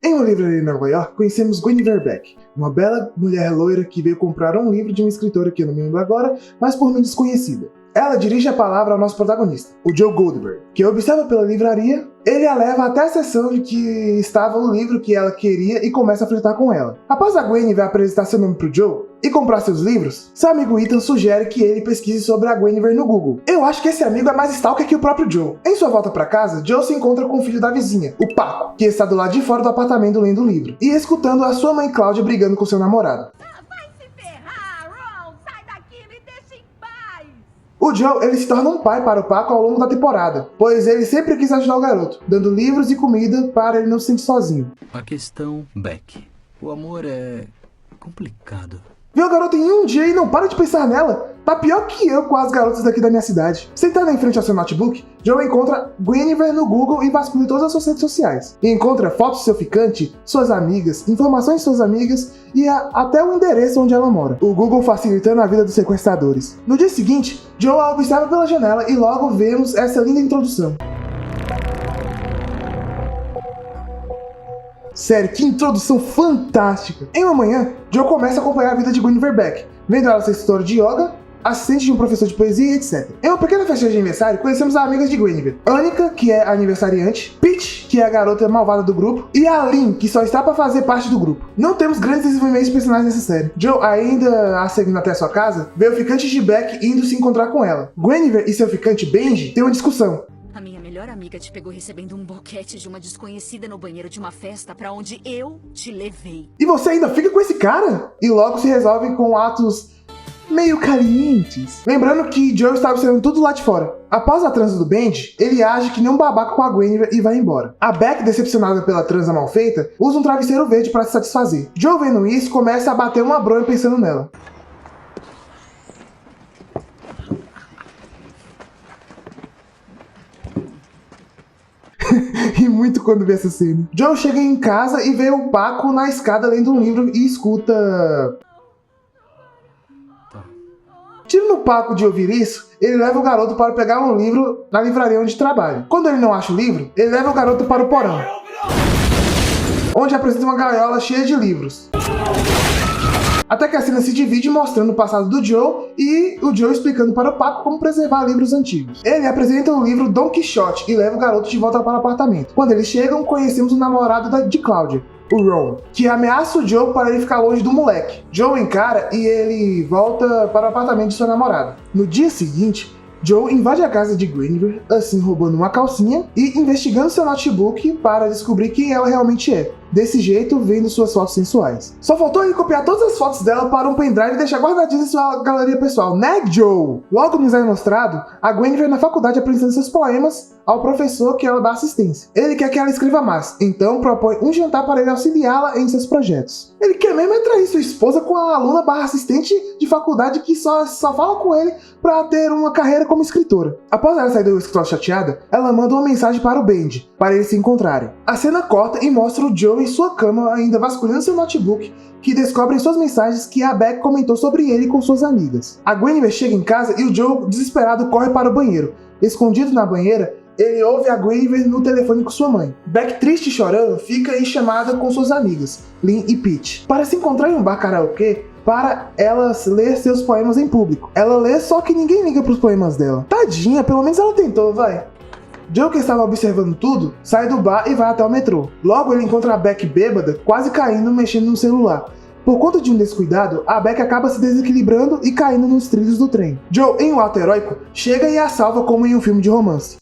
Em uma livraria em Nova York, conhecemos Guinevere Beck, uma bela mulher loira que veio comprar um livro de uma escritora que eu não me lembro agora, mas por mim desconhecida. Ela dirige a palavra ao nosso protagonista, o Joe Goldberg, que observa pela livraria. Ele a leva até a seção em que estava o livro que ela queria e começa a flertar com ela. Após a Guinevere apresentar seu nome pro Joe e comprar seus livros, seu amigo Ethan sugere que ele pesquise sobre a Guinevere no Google. Eu acho que esse amigo é mais stalker que o próprio Joe. Em sua volta para casa, Joe se encontra com o filho da vizinha, o Paco, que está do lado de fora do apartamento lendo o livro, e escutando a sua mãe Cláudia brigando com seu namorado. O Joe, ele se torna um pai para o Paco ao longo da temporada, pois ele sempre quis ajudar o garoto, dando livros e comida para ele não se sentir sozinho. A questão, Beck, o amor é complicado. Vê o garoto em um dia e não para de pensar nela. Tá pior que eu com as garotas daqui da minha cidade. Sentado em frente ao seu notebook, Joe encontra Guinevere no Google e vasculha todas as suas redes sociais. E encontra fotos do seu ficante, suas amigas, informações de suas amigas e até o endereço onde ela mora. O Google facilitando a vida dos sequestradores. No dia seguinte, Joe a observa pela janela e logo vemos essa linda introdução. Sério, que introdução fantástica! Em uma manhã, Joe começa a acompanhar a vida de Guinevere Beck, vendo ela ser instrutora de yoga, assistente de um professor de poesia e etc. Em uma pequena festa de aniversário, conhecemos as amigas de Guinevere. Annika, que é a aniversariante, Peach, que é a garota malvada do grupo, e a Lynn, que só está para fazer parte do grupo. Não temos grandes desenvolvimentos de personagens nessa série. Joe, ainda a seguindo até a sua casa, vê o ficante de Beck indo se encontrar com ela. Guinevere e seu ficante Benji têm uma discussão. A minha melhor amiga te pegou recebendo um boquete de uma desconhecida no banheiro de uma festa pra onde eu te levei. E você ainda fica com esse cara? E logo se resolvem com atos meio calientes. Lembrando que Joe está observando tudo lá de fora. Após a transa do Benji, ele age que nem um babaca com a Guinevere e vai embora. A Beck, decepcionada pela transa mal feita, usa um travesseiro verde para se satisfazer. Joe, vendo isso, começa a bater uma bronha pensando nela. E muito quando vê essa cena. Joe chega em casa e vê o Paco na escada lendo um livro e escuta... Tirando o Paco de ouvir isso, ele leva o garoto para pegar um livro na livraria onde trabalha. Quando ele não acha o livro, ele leva o garoto para o porão, onde apresenta uma gaiola cheia de livros. Até que a cena se divide mostrando o passado do Joe e o Joe explicando para o Paco como preservar livros antigos. Ele apresenta o livro Don Quixote e leva o garoto de volta para o apartamento. Quando eles chegam, conhecemos o namorado de Cláudia, o Ron, que ameaça o Joe para ele ficar longe do moleque. Joe encara e ele volta para o apartamento de sua namorada. No dia seguinte, Joe invade a casa de Guinevere, assim roubando uma calcinha e investigando seu notebook para descobrir quem ela realmente é. Desse jeito, vendo suas fotos sensuais. Só faltou ele copiar todas as fotos dela para um pendrive e deixar guardadinhas em sua galeria pessoal, né, Joe? Logo nos é mostrado a Guinevere na faculdade apresentando seus poemas ao professor que ela dá assistência. Ele quer que ela escreva mais, então propõe um jantar para ele auxiliá-la em seus projetos. Ele quer mesmo trair sua esposa com a aluna barra assistente de faculdade que só fala com ele para ter uma carreira como escritora. Após ela sair do escritório chateada, ela manda uma mensagem para o Benji, para eles se encontrarem. A cena corta e mostra o Joe em sua cama, ainda vasculhando seu notebook, que descobre em suas mensagens que a Beck comentou sobre ele com suas amigas. A Guinevere chega em casa e o Joe, desesperado, corre para o banheiro. Escondido na banheira, ele ouve a Guinevere no telefone com sua mãe. Beck, triste e chorando, fica em chamada com suas amigas, Lynn e Peach, para se encontrar em um bar karaokê para ela ler seus poemas em público. Ela lê, só que ninguém liga pros poemas dela. Tadinha, pelo menos ela tentou, vai. Joe, que estava observando tudo, sai do bar e vai até o metrô. Logo ele encontra a Beck bêbada, quase caindo, mexendo no celular. Por conta de um descuidado, a Beck acaba se desequilibrando e caindo nos trilhos do trem. Joe, em um ato heróico, chega e a salva como em um filme de romance.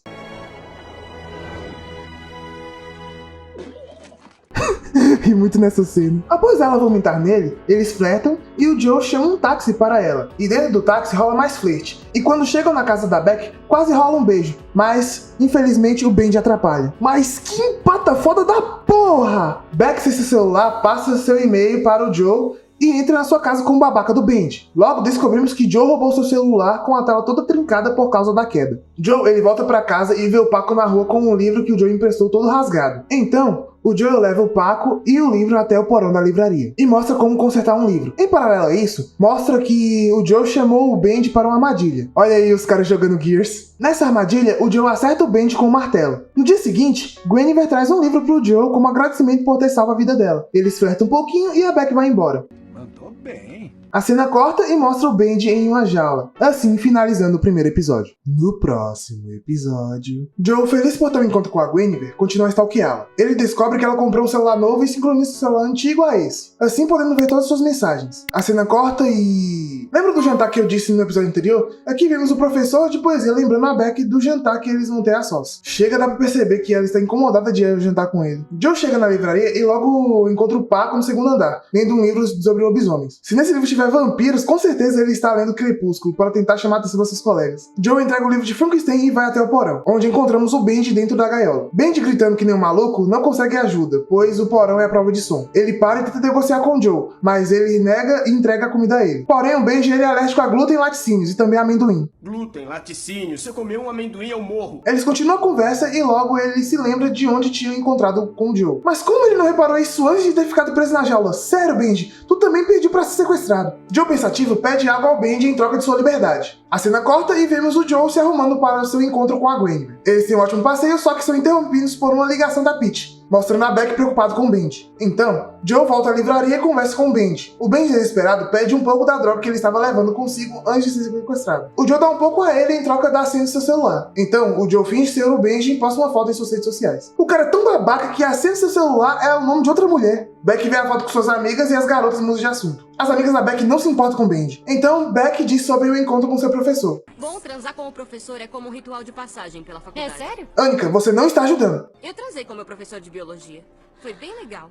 E muito nessa cena. Após ela vomitar nele, eles flertam e o Joe chama um táxi para ela. E dentro do táxi rola mais flerte. E quando chegam na casa da Beck, quase rola um beijo. Mas, infelizmente, o Benji atrapalha. Mas que empata foda da porra! Beck, sem seu celular, passa seu e-mail para o Joe e entra na sua casa com o babaca do Benji. Logo descobrimos que Joe roubou seu celular com a tela toda trincada por causa da queda. Joe, ele volta para casa e vê o Paco na rua com um livro que o Joe emprestou todo rasgado. Então, O Joel leva o Paco e o livro até o porão da livraria e mostra como consertar um livro. Em paralelo a isso, mostra que o Joel chamou o Benji para uma armadilha. Olha aí os caras jogando Gears. Nessa armadilha, o Joel acerta o Benji com um martelo. No dia seguinte, Guinevere traz um livro pro Joel como agradecimento por ter salvo a vida dela. Eles flertam um pouquinho e a Beck vai embora. Mandou bem. A cena corta e mostra o Benji em uma jaula, assim finalizando o primeiro episódio. No próximo episódio, Joel, feliz por ter um encontro com a Guinevere, continua a stalkeá-la. Ele descobre que ela comprou um celular novo e sincroniza o celular antigo a esse, assim podendo ver todas as suas mensagens. A cena corta e... Lembra do jantar que eu disse no episódio anterior? Aqui vemos o professor de poesia lembrando a Beck do jantar que eles vão ter a sós. Chega, dá pra perceber que ela está incomodada de ir jantar com ele. Joel chega na livraria e logo encontra o Paco no segundo andar, lendo um livro sobre lobisomens. Se nesse livro tiver vampiros, com certeza ele está lendo Crepúsculo para tentar chamar a atenção dos seus colegas. Joel entrega o livro de Frankenstein e vai até o porão, onde encontramos o Benji dentro da gaiola. Benji, gritando que nem um maluco, não consegue ajuda, pois o porão é a prova de som. Ele para e tenta negociar com Joel, mas ele nega e entrega a comida a ele. Porém, o Benji ele é alérgico a glúten, laticínios e também amendoim. Glúten, laticínio, se eu comer um amendoim eu morro. Eles continuam a conversa e logo ele se lembra de onde tinham encontrado com o Joel. Mas como ele não reparou isso antes de ter ficado preso na jaula? Sério, Benji, tu também pediu pra ser sequestrado. Joel, pensativo, pede água ao Benji em troca de sua liberdade. A cena corta e vemos o Joel se arrumando para o seu encontro com a Guinevere. Eles têm um ótimo passeio, só que são interrompidos por uma ligação da Peach, mostrando a Beck preocupado com o Benji. Então, Joel volta à livraria e conversa com o Benji. O Benji, desesperado, pede um pouco da droga que ele estava levando consigo antes de ser sequestrado. O Joel dá um pouco a ele em troca da senha do seu celular. Então, o Joel finge ser o Benji e posta uma foto em suas redes sociais. O cara é tão babaca que a senha do seu celular é o nome de outra mulher. Beck vê a foto com suas amigas e as garotas mudam de assunto. As amigas da Beck não se importam com o Benji. Então, Beck diz sobre o encontro com seu professor. Bom, transar com o professor é como um ritual de passagem pela faculdade. É sério? Annika, você não está ajudando. Eu transei com meu professor de biologia. Foi bem legal.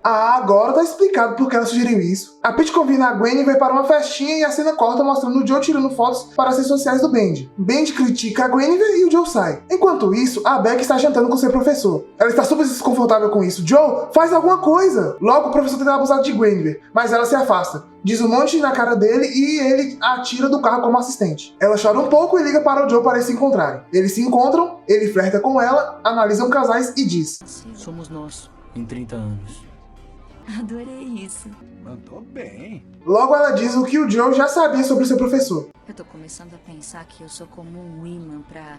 Ah, agora tá explicado por que ela sugeriu isso. A Peach convida a Gwen e vai para uma festinha e a cena corta mostrando o Joe tirando fotos para as redes sociais do Benji. Benji critica a Guinevere e o Joe sai. Enquanto isso, a Beck está jantando com seu professor. Ela está super desconfortável com isso. Joe, faz alguma coisa! Logo, o professor tenta abusar de Guinevere, mas ela se afasta. Diz um monte na cara dele e ele a tira do carro como assistente. Ela chora um pouco e liga para o Joe para eles se encontrarem. Eles se encontram, ele flerta com ela, analisam casais e diz: Somos nós, em 30 anos. Adorei isso. Mandou bem. Logo ela diz o que o Joe já sabia sobre o seu professor. Eu tô começando a pensar que eu sou como um imã pra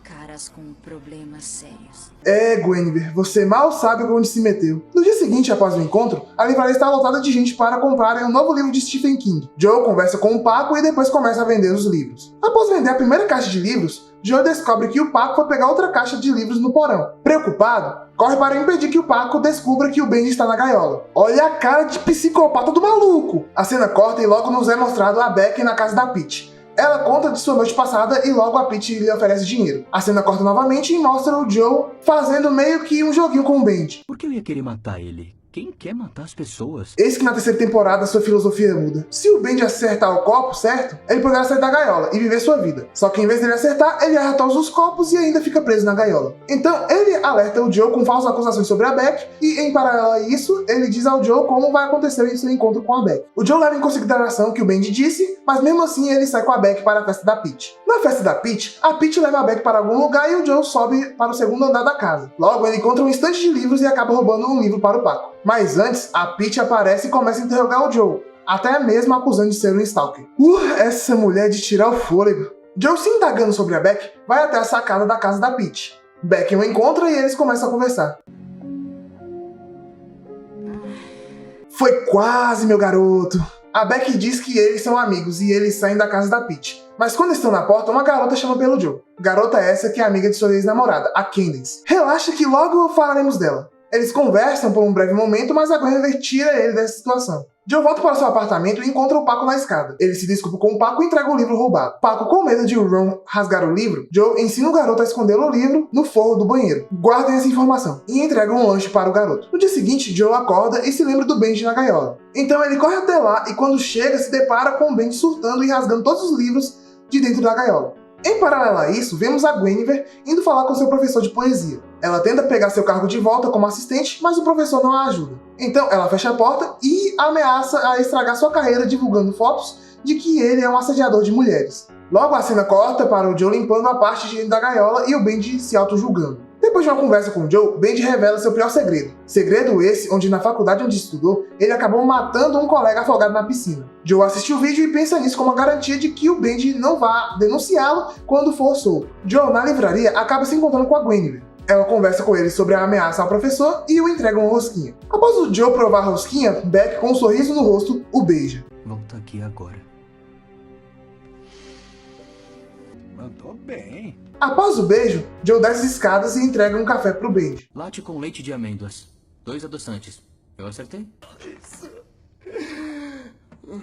caras com problemas sérios. É, Guinevere, você mal sabe onde se meteu. No dia seguinte, após o encontro, a livraria está lotada de gente para comprarem um novo livro de Stephen King. Joe conversa com o Paco e depois começa a vender os livros. Após vender a primeira caixa de livros, Joe descobre que o Paco foi pegar outra caixa de livros no porão. Preocupado, corre para impedir que o Paco descubra que o Benji está na gaiola. Olha a cara de psicopata do maluco! A cena corta e logo nos é mostrado a Beck na casa da Peach. Ela conta de sua noite passada e logo a Peach lhe oferece dinheiro. A cena corta novamente e mostra o Joe fazendo meio que um joguinho com o Benji. Por que eu ia querer matar ele? Quem quer matar as pessoas? Eis que na terceira temporada sua filosofia muda. Se o Benji acertar o copo, certo? Ele poderá sair da gaiola e viver sua vida. Só que em vez dele acertar, ele erra todos os copos e ainda fica preso na gaiola. Então ele alerta o Joe com falsas acusações sobre a Beck e em paralelo a isso, ele diz ao Joe como vai acontecer o seu encontro com a Beck. O Joe leva em consideração o que o Benji disse, mas mesmo assim ele sai com a Beck para a festa da Peach. Na festa da Peach, a Peach leva a Beck para algum lugar e o Joe sobe para o segundo andar da casa. Logo ele encontra um estante de livros e acaba roubando um livro para o Paco. Mas antes, a Peach aparece e começa a interrogar o Joe, até mesmo acusando de ser um stalker. Essa mulher de tirar o fôlego. Joe, se indagando sobre a Beck, vai até a sacada da casa da Peach. Beck o encontra e eles começam a conversar. Foi quase, meu garoto. A Beck diz que eles são amigos e eles saem da casa da Peach. Mas quando estão na porta, uma garota chama pelo Joe. Garota essa que é amiga de sua ex-namorada, a Candace. Relaxa que logo falaremos dela. Eles conversam por um breve momento, mas a Guinevere tira ele dessa situação. Joe volta para seu apartamento e encontra o Paco na escada. Ele se desculpa com o Paco e entrega o livro roubado. Paco, com medo de Ron rasgar o livro, Joe ensina o garoto a esconder o livro no forro do banheiro. Guardem essa informação. E entrega um lanche para o garoto. No dia seguinte, Joe acorda e se lembra do Benji na gaiola. Então ele corre até lá e quando chega se depara com o Benji surtando e rasgando todos os livros de dentro da gaiola. Em paralelo a isso, vemos a Guinevere indo falar com seu professor de poesia. Ela tenta pegar seu cargo de volta como assistente, mas o professor não a ajuda. Então ela fecha a porta e ameaça a estragar sua carreira divulgando fotos de que ele é um assediador de mulheres. Logo a cena corta para o Joe limpando a parte de dentro da gaiola e o Benji se auto-julgando. Depois de uma conversa com Joe, Benji revela seu pior segredo. Segredo esse onde na faculdade onde estudou, ele acabou matando um colega afogado na piscina. Joe assiste o vídeo e pensa nisso como uma garantia de que o Benji não vá denunciá-lo quando for solto. Joe, na livraria, acaba se encontrando com a Guinevere. Ela conversa com ele sobre a ameaça ao professor e o entrega uma rosquinha. Após o Joe provar a rosquinha, Beck, com um sorriso no rosto, o beija. Volta aqui agora. Mandou bem. Após o beijo, Joe desce as escadas e entrega um café pro Benji. Latte com leite de amêndoas. 2 adoçantes. Eu acertei?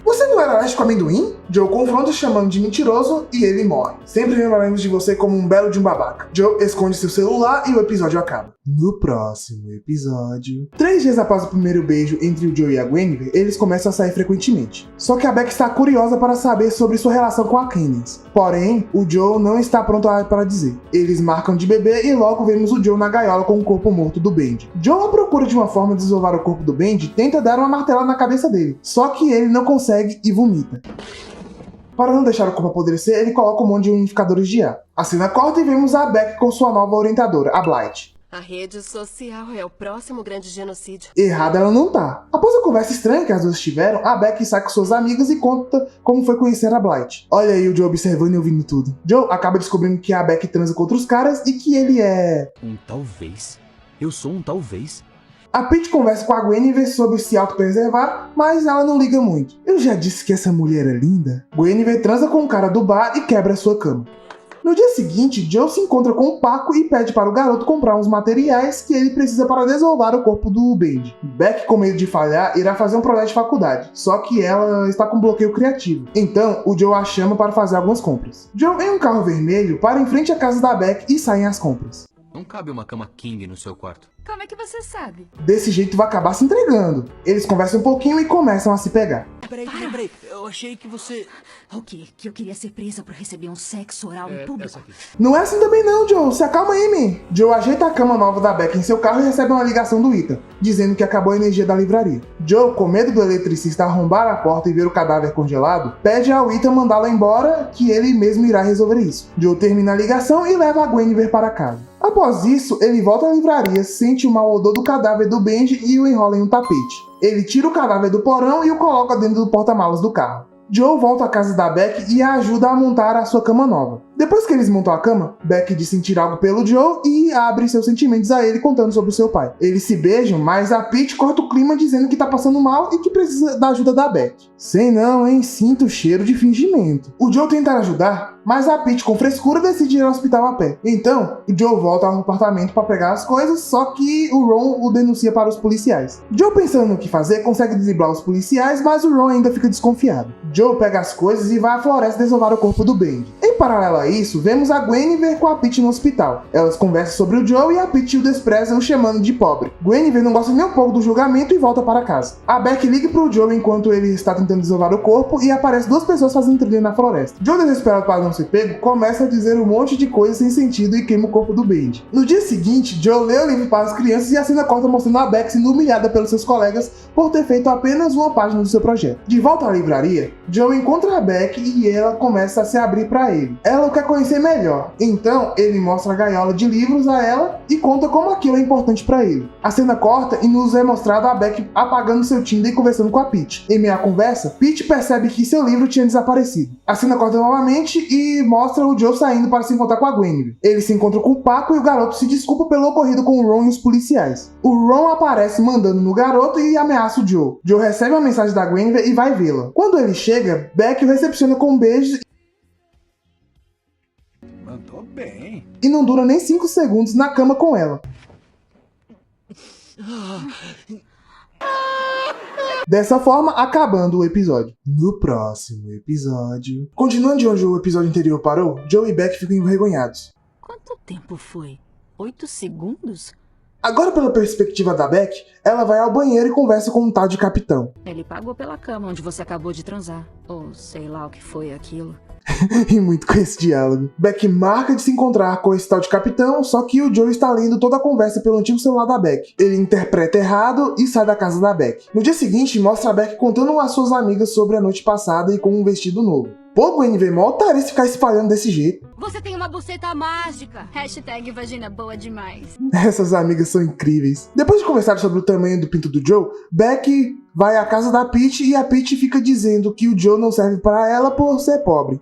Você não era alérgico a amendoim? Joe confronta chamando de mentiroso e ele morre. Sempre lembraremos de você como um belo de um babaca. Joe esconde seu celular e o episódio acaba. No próximo episódio... 3 dias após o primeiro beijo entre o Joe e a Guinevere, eles começam a sair frequentemente. Só que a Beck está curiosa para saber sobre sua relação com a Candace. Porém, o Joe não está pronto para dizer. Eles marcam de beber e logo vemos o Joe na gaiola com o corpo morto do Benji. Joe, à procura de uma forma de desovar o corpo do Benji, tenta dar uma martelada na cabeça dele. Só que ele não consegue e vomita. Para não deixar o corpo apodrecer, ele coloca um monte de umidificadores de ar. A cena corta e vemos a Beck com sua nova orientadora, a Blight. A rede social é o próximo grande genocídio. Errada ela não tá. Após a conversa estranha que as duas tiveram, a Beck sai com suas amigas e conta como foi conhecer a Blight. Olha aí o Joe observando e ouvindo tudo. Joe acaba descobrindo que a Beck transa com outros caras e que ele é... Um talvez? Eu sou um talvez? A Pete conversa com a Guinevere sobre se autopreservar, mas ela não liga muito. Eu já disse que essa mulher é linda. Guinevere transa com o cara do bar e quebra a sua cama. No dia seguinte, Joe se encontra com o Paco e pede para o garoto comprar uns materiais que ele precisa para desovar o corpo do Benji. Beck, com medo de falhar, irá fazer um projeto de faculdade, só que ela está com bloqueio criativo. Então, o Joe a chama para fazer algumas compras. Joe, em um carro vermelho, para em frente à casa da Beck e saem as compras. Não cabe uma cama king no seu quarto. Como é que você sabe? Desse jeito vai acabar se entregando. Eles conversam um pouquinho e começam a se pegar. Peraí. Eu achei que você... O quê? Que eu queria ser presa por receber um sexo oral em público? Essa aqui. Não é assim também não, Joe. Se acalma aí, man. Joe ajeita a cama nova da Beck em seu carro e recebe uma ligação do Ethan, dizendo que acabou a energia da livraria. Joe, com medo do eletricista arrombar a porta e ver o cadáver congelado, pede ao Ethan mandá-lo embora, que ele mesmo irá resolver isso. Joe termina a ligação e leva a Guinevere para casa. Após isso, ele volta à livraria, sente o mau odor do cadáver do Benji e o enrola em um tapete. Ele tira o cadáver do porão e o coloca dentro do porta-malas do carro. Joe volta à casa da Beck e a ajuda a montar a sua cama nova. Depois que eles montam a cama, Beck diz sentir algo pelo Joe e abre seus sentimentos a ele contando sobre o seu pai. Eles se beijam, mas a Pete corta o clima dizendo que tá passando mal e que precisa da ajuda da Beck. Sei não, hein? Sinto o cheiro de fingimento. O Joe tenta ajudar, mas a Pete com frescura decide ir ao hospital a pé. Então, o Joe volta ao apartamento para pegar as coisas, só que o Ron o denuncia para os policiais. Joe, pensando no que fazer, consegue driblar os policiais, mas o Ron ainda fica desconfiado. Joe pega as coisas e vai à floresta desovar o corpo do Benji. Em paralelo a isso, vemos a Guinevere com a Pete no hospital. Elas conversam sobre o Joe e a Pete o despreza, o chamando de pobre. Guinevere não gosta nem um pouco do julgamento e volta para casa. A Beck liga pro Joe enquanto ele está tentando desovar o corpo e aparece duas pessoas fazendo trilha na floresta. Joe, desesperado para não ser pego, começa a dizer um monte de coisas sem sentido e queima o corpo do Benji. No dia seguinte, Joe lê o livro para as crianças e a cena corta mostrando a Beck sendo humilhada pelos seus colegas por ter feito apenas uma página do seu projeto. De volta à livraria, Joe encontra a Beck e ela começa a se abrir para ele. Ela o quer conhecer melhor, então ele mostra a gaiola de livros a ela e conta como aquilo é importante para ele. A cena corta e nos é mostrada a Beck apagando seu Tinder e conversando com a Pete. Em meio à conversa, Pete percebe que seu livro tinha desaparecido. A cena corta novamente e mostra o Joe saindo para se encontrar com a Guinevere. Ele se encontra com o Paco e o garoto se desculpa pelo ocorrido com o Ron e os policiais. O Ron aparece mandando no garoto e ameaça o Joe. Joe recebe uma mensagem da Guinevere e vai vê-la. Quando ele chega, Beck o recepciona com um beijo Mandou bem. e não dura nem 5 segundos na cama com ela. Dessa forma, acabando o episódio. No próximo episódio... Continuando de onde o episódio anterior parou, Joe e Beck ficam envergonhados. Quanto tempo foi? 8 segundos? Agora, pela perspectiva da Beck, ela vai ao banheiro e conversa com um tal de capitão. Ele pagou pela cama onde você acabou de transar. Ou sei lá o que foi aquilo. E muito com esse diálogo. Beck marca de se encontrar com esse tal de capitão, só que o Joe está lendo toda a conversa pelo antigo celular da Beck. Ele interpreta errado e sai da casa da Beck. No dia seguinte, mostra a Beck contando às suas amigas sobre a noite passada e com um vestido novo. Pô, Guinevere, mó otário se ficar espalhando desse jeito. Você tem uma buceta mágica. Hashtag vagina boa demais. Essas amigas são incríveis. Depois de conversar sobre o tamanho do pinto do Joe, Beck vai à casa da Peach e a Peach fica dizendo que o Joe não serve para ela por ser pobre.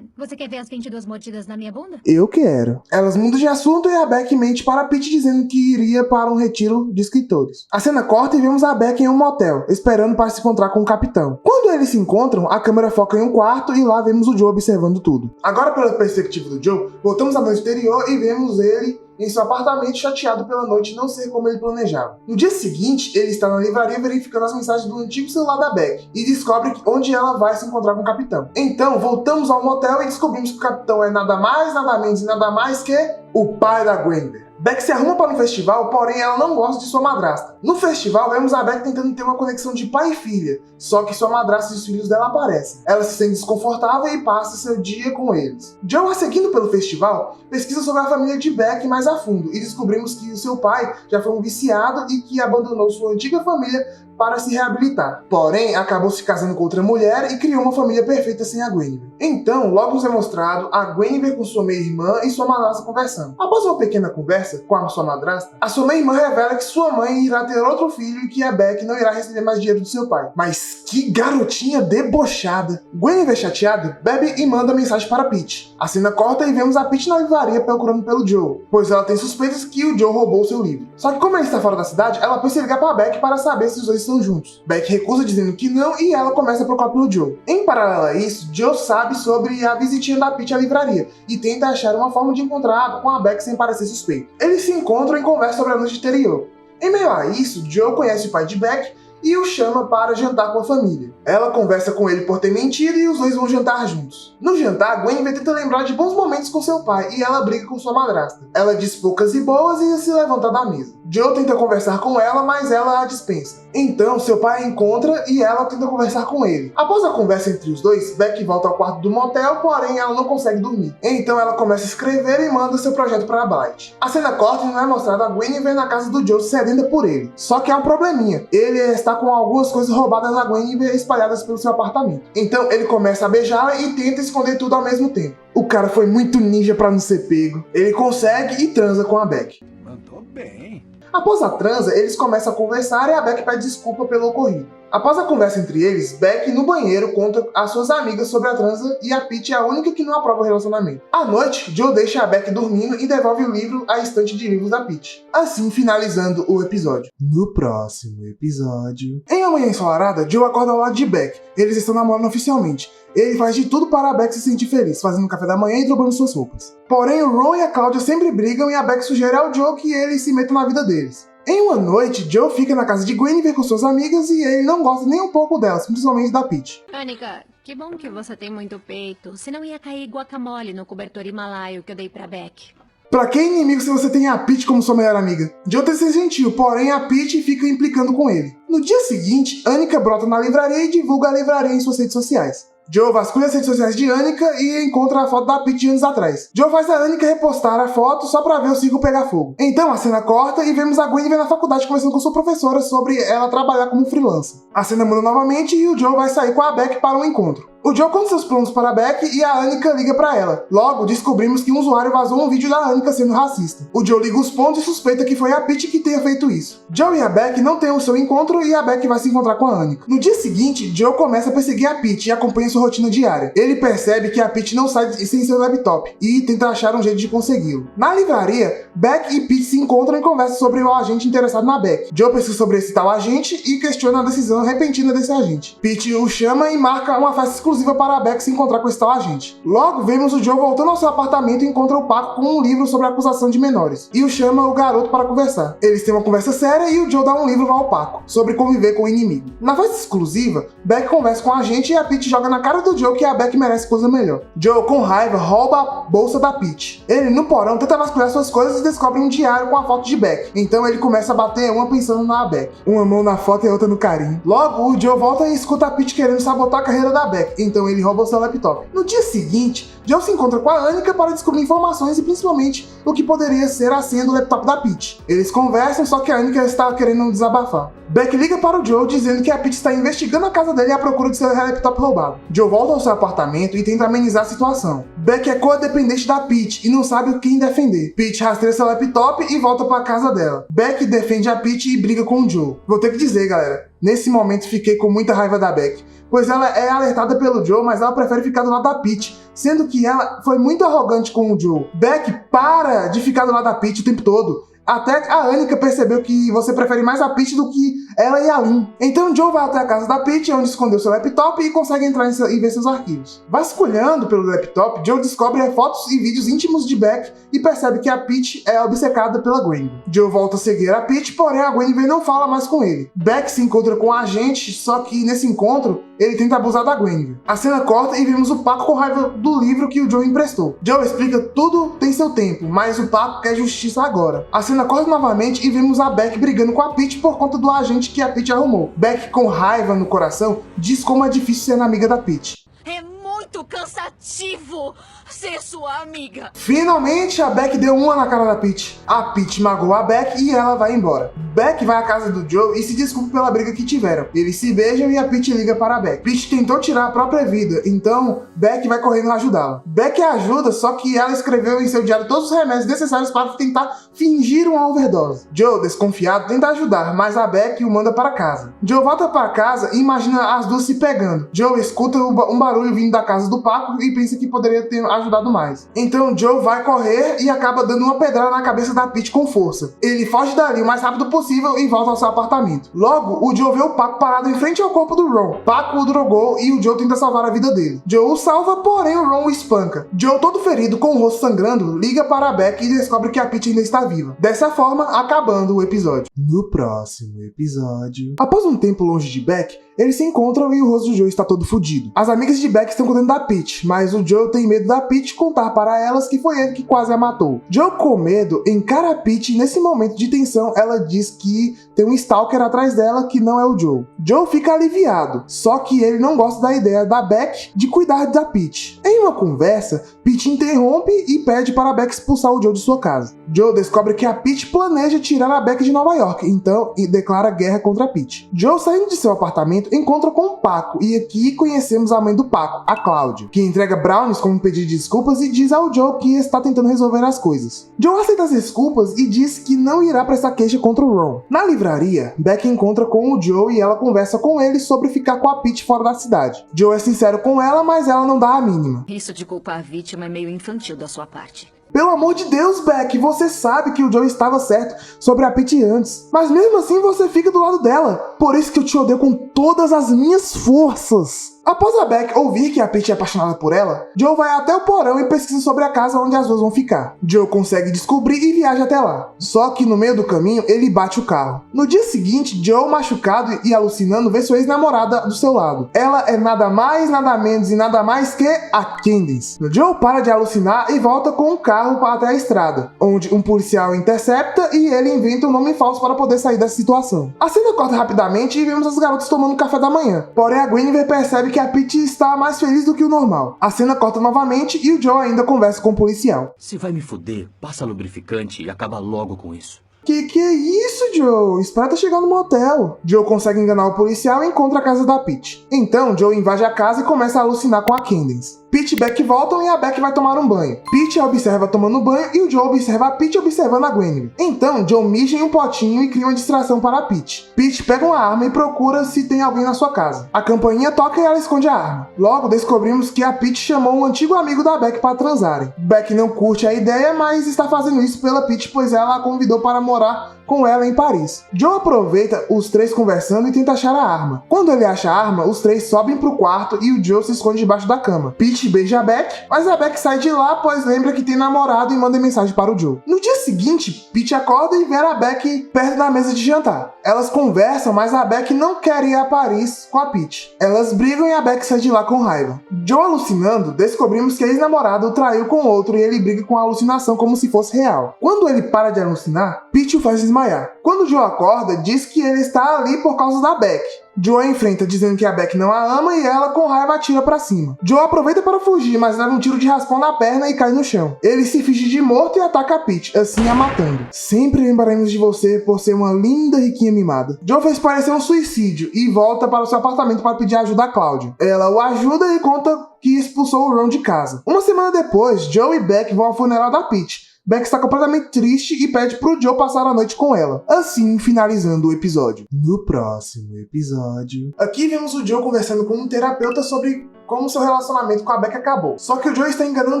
Você quer ver as 22 mordidas na minha bunda? Eu quero. Elas mudam de assunto e a Beck mente para a Peach dizendo que iria para um retiro de escritores. A cena corta e vemos a Beck em um motel, esperando para se encontrar com o capitão. Quando eles se encontram, a câmera foca em um quarto e lá vemos o Joe observando tudo. Agora, pela perspectiva do Joe, voltamos à noite anterior e vemos ele em seu apartamento chateado pela noite não ser como ele planejava. No dia seguinte, ele está na livraria verificando as mensagens do antigo celular da Beck e descobre onde ela vai se encontrar com o capitão. Então, voltamos ao motel e descobrimos que o capitão é nada mais, nada menos e nada mais que o pai da Guinevere. Beck se arruma para um festival, porém ela não gosta de sua madrasta. No festival, vemos a Beck tentando ter uma conexão de pai e filha, só que sua madrasta e os filhos dela aparecem. Ela se sente desconfortável e passa seu dia com eles. Joe, seguindo pelo festival, pesquisa sobre a família de Beck mais a fundo e descobrimos que o seu pai já foi um viciado e que abandonou sua antiga família para se reabilitar. Porém, acabou se casando com outra mulher e criou uma família perfeita sem a Guinevere. Então, logo nos é mostrado a Guinevere com sua meia-irmã e sua madrasta conversando. Após uma pequena conversa com a sua madrasta, a sua meia-irmã revela que sua mãe irá ter outro filho e que a Beck não irá receber mais dinheiro do seu pai. Mas que garotinha debochada! Guinevere, chateada, bebe e manda mensagem para Peach. A cena corta e vemos a Peach na livraria procurando pelo Joe, pois ela tem suspeitas que o Joe roubou seu livro. Só que como ele está fora da cidade, ela pensa em ligar para Beck para saber se os dois estão juntos. Beck recusa dizendo que não e ela começa a procurar pelo Joe. Em paralelo a isso, Joe sabe sobre a visitinha da Peach à livraria e tenta achar uma forma de encontrar com a Beck sem parecer suspeito. Eles se encontram e conversam sobre a noite anterior. Em meio a isso, Joe conhece o pai de Beck e o chama para jantar com a família. Ela conversa com ele por ter mentido e os dois vão jantar juntos. No jantar, Guinevere tenta lembrar de bons momentos com seu pai e ela briga com sua madrasta. Ela diz poucas e boas e se levanta da mesa. Joe tenta conversar com ela, mas ela a dispensa. Então, seu pai a encontra e ela tenta conversar com ele. Após a conversa entre os dois, Beck volta ao quarto do motel, porém ela não consegue dormir. Então ela começa a escrever e manda seu projeto para Blight. A cena corta e não é mostrada a Guinevere na casa do Joe sedenta por ele. Só que há um probleminha. Ele está com algumas coisas roubadas da Guinevere espalhadas pelo seu apartamento. Então ele começa a beijá-la e tenta esconder tudo ao mesmo tempo. O cara foi muito ninja para não ser pego. Ele consegue e transa com a Beck. Mandou bem. Após a transa, eles começam a conversar e a Beck pede desculpa pelo ocorrido. Após a conversa entre eles, Beck, no banheiro, conta às suas amigas sobre a transa e a Peach é a única que não aprova o relacionamento. À noite, Joe deixa a Beck dormindo e devolve o livro à estante de livros da Peach. Assim, finalizando o episódio. No próximo episódio... Em uma manhã ensolarada, Joe acorda ao lado de Beck. Eles estão namorando oficialmente. Ele faz de tudo para a Beck se sentir feliz, fazendo café da manhã e trocando suas roupas. Porém, o Ron e a Cláudia sempre brigam e a Beck sugere ao Joe que ele se meta na vida deles. Em uma noite, Joe fica na casa de Guinevere com suas amigas e ele não gosta nem um pouco delas, principalmente da Peach. Anica, que bom que você tem muito peito. Senão ia cair guacamole no cobertor himalaio que eu dei pra Beck. Pra que inimigo se você tem a Peach como sua melhor amiga? Joe tenta ser gentil, porém a Peach fica implicando com ele. No dia seguinte, Anica brota na livraria e divulga a livraria em suas redes sociais. Joe vasculha as redes sociais de Anica e encontra a foto da Peach de anos atrás. Joe faz a Anica repostar a foto só pra ver o circo pegar fogo. Então a cena corta e vemos a Guinevere na faculdade conversando com sua professora sobre ela trabalhar como freelancer. A cena muda novamente e o Joe vai sair com a Beck para um encontro. O Joe conta seus planos para a Beck e a Anica liga para ela. Logo, descobrimos que um usuário vazou um vídeo da Anica sendo racista. O Joe liga os pontos e suspeita que foi a Peach que tenha feito isso. Joe e a Beck não têm o seu encontro e a Beck vai se encontrar com a Anica. No dia seguinte, Joe começa a perseguir a Peach e acompanha sua rotina diária. Ele percebe que a Peach não sai sem seu laptop e tenta achar um jeito de consegui-lo. Na livraria, Beck e Peach se encontram e conversam sobre o agente interessado na Beck. Joe pesquisa sobre esse tal agente e questiona a decisão repentina desse agente. Peach o chama e marca uma festa exclusiva para a Beck se encontrar com esse tal agente. Logo, vemos o Joe voltando ao seu apartamento e encontra o Paco com um livro sobre a acusação de menores, e o chama o garoto para conversar. Eles têm uma conversa séria e o Joe dá um livro ao Paco, sobre conviver com o inimigo. Na festa exclusiva, Beck conversa com o agente e a Peach joga na cara do Joe que a Beck merece coisa melhor. Joe, com raiva, rouba a bolsa da Peach. Ele, no porão, tenta vasculhar suas coisas e descobre um diário com a foto de Beck. Então ele começa a bater uma pensando na Beck. Uma mão na foto e a outra no carinho. Logo, o Joe volta e escuta a Peach querendo sabotar a carreira da Beck. então ele rouba o seu laptop. No dia seguinte, Joe se encontra com a Annika para descobrir informações e principalmente o que poderia ser a senha do laptop da Peach. Eles conversam, só que a Annika está querendo desabafar. Beck liga para o Joe dizendo que a Peach está investigando a casa dele à procura de seu laptop roubado. Joe volta ao seu apartamento e tenta amenizar a situação. Beck é codependente da Peach e não sabe quem defender. Peach rastreia seu laptop e volta para a casa dela. Beck defende a Peach e briga com o Joe. Vou ter que dizer, galera, nesse momento fiquei com muita raiva da Beck, pois ela é alertada pelo Joe, mas ela prefere ficar do lado da Peach, sendo que ela foi muito arrogante com o Joe. Beck para de ficar do lado da Peach o tempo todo. Até a Annika percebeu que você prefere mais a Peach do que ela e a Lynn. Então Joe vai até a casa da Peach, onde escondeu seu laptop e consegue entrar e ver seus arquivos. Vasculhando pelo laptop, Joe descobre fotos e vídeos íntimos de Beck e percebe que a Peach é obcecada pela Gwen. Joe volta a seguir a Peach, porém a Gwen não fala mais com ele. Beck se encontra com o agente, só que nesse encontro ele tenta abusar da Gwen. A cena corta e vemos o Paco com raiva do livro que o Joe emprestou. Joe explica tudo tem seu tempo, mas o Paco quer justiça agora. A cena corta novamente e vemos a Beck brigando com a Peach por conta do agente que a Peach arrumou. Beck, com raiva no coração, diz como é difícil ser amiga da Peach. É muito cansativo ser sua amiga. Finalmente, a Beck deu uma na cara da Peach. A Peach magoou a Beck e ela vai embora. Beck vai à casa do Joe e se desculpa pela briga que tiveram. Eles se beijam e a Peach liga para a Beck. Peach tentou tirar a própria vida, então Beck vai correndo ajudá-la. Beck ajuda, só que ela escreveu em seu diário todos os remédios necessários para tentar fingir uma overdose. Joe, desconfiado, tenta ajudar, mas a Beck o manda para casa. Joe volta para casa e imagina as duas se pegando. Joe escuta um barulho vindo da casa do Paco e pensa que poderia ter ajudado mais. Então Joe vai correr e acaba dando uma pedrada na cabeça da Peach com força. Ele foge dali o mais rápido possível e volta ao seu apartamento. Logo, o Joe vê o Paco parado em frente ao corpo do Ron. Paco o drogou e o Joe tenta salvar a vida dele. Joe o salva, porém o Ron o espanca. Joe, todo ferido, com o rosto sangrando, liga para a Beck e descobre que a Peach ainda está viva. Dessa forma, acabando o episódio. No próximo episódio... Após um tempo longe de Beck, eles se encontram e o rosto do Joe está todo fodido. As amigas de Beck estão cuidando da Peach, mas o Joe tem medo da Peach contar para elas que foi ele que quase a matou. Joe, com medo, encara a Peach e nesse momento de tensão ela diz que tem um stalker atrás dela que não é o Joe. Joe fica aliviado, só que ele não gosta da ideia da Beck de cuidar da Peach. Em uma conversa, Peach interrompe e pede para a Beck expulsar o Joe de sua casa. Joe descobre que a Peach planeja tirar a Beck de Nova York, então declara guerra contra a Peach. Joe, saindo de seu apartamento, encontra com o Paco, e aqui conhecemos a mãe do Paco, a Cláudia, que entrega brownies como um pedido de desculpas e diz ao Joe que está tentando resolver as coisas. Joe aceita as desculpas e diz que não irá prestar queixa contra o Ron. Na livraria, Beck encontra com o Joe e ela conversa com ele sobre ficar com a Peach fora da cidade. Joe é sincero com ela, mas ela não dá a mínima. Isso de culpar a vítima é meio infantil da sua parte. Pelo amor de Deus, Beck, você sabe que o Joe estava certo sobre a Peach antes. Mas mesmo assim você fica do lado dela. Por isso que eu te odeio com todas as minhas forças. Após a Beck ouvir que a Peach é apaixonada por ela, Joe vai até o porão e pesquisa sobre a casa onde as duas vão ficar. Joe consegue descobrir e viaja até lá. Só que no meio do caminho, ele bate o carro. No dia seguinte, Joe, machucado e alucinando, vê sua ex-namorada do seu lado. Ela é nada mais, nada menos e nada mais que a Candace. Joe para de alucinar e volta com o carro até a estrada, onde um policial intercepta e ele inventa um nome falso para poder sair dessa situação. A cena corta rapidamente e vemos as garotas tomando café da manhã. Porém, a Guinevere percebe que a Peach está mais feliz do que o normal. A cena corta novamente e o Joe ainda conversa com o policial. Se vai me fuder, passa lubrificante e acaba logo com isso. Que é isso, Joe? Espera até chegar no motel. Joe consegue enganar o policial e encontra a casa da Peach. Então, Joe invade a casa e começa a alucinar com a Candace. Peach e Beck voltam e a Beck vai tomar um banho. Peach a observa tomando banho e o Joe observa a Peach observando a Gwen. Então, Joe mija em um potinho e cria uma distração para a Peach. Peach pega uma arma e procura se tem alguém na sua casa. A campainha toca e ela esconde a arma. Logo, descobrimos que a Peach chamou um antigo amigo da Beck para transarem. Beck não curte a ideia, mas está fazendo isso pela Peach, pois ela a convidou para morar com ela em Paris. Joe aproveita os três conversando e tenta achar a arma. Quando ele acha a arma, os três sobem pro quarto e o Joe se esconde debaixo da cama. Peach beija a Beck, mas a Beck sai de lá, pois lembra que tem namorado e manda mensagem para o Joe. No dia seguinte, Peach acorda e vê a Beck perto da mesa de jantar. Elas conversam, mas a Beck não quer ir a Paris com a Peach. Elas brigam e a Beck sai de lá com raiva. Joe alucinando, descobrimos que a ex-namorada o traiu com outro e ele briga com a alucinação como se fosse real. Quando ele para de alucinar, Peach o faz desmaiar. Quando Joe acorda, diz que ele está ali por causa da Beck. Joe a enfrenta dizendo que a Beck não a ama e ela com raiva atira pra cima. Joe aproveita para fugir, mas leva um tiro de raspão na perna e cai no chão. Ele se finge de morto e ataca a Peach, assim a matando. Sempre lembraremos de você por ser uma linda riquinha mimada. Joe fez parecer um suicídio e volta para o seu apartamento para pedir ajuda a Cláudia. Ela o ajuda e conta que expulsou o Ron de casa. Uma semana depois, Joe e Beck vão ao funeral da Peach. Beck está completamente triste e pede pro Joe passar a noite com ela. Assim, finalizando o episódio. No próximo episódio... Aqui vemos o Joe conversando com um terapeuta sobre como seu relacionamento com a Beck acabou. Só que o Joe está enganando o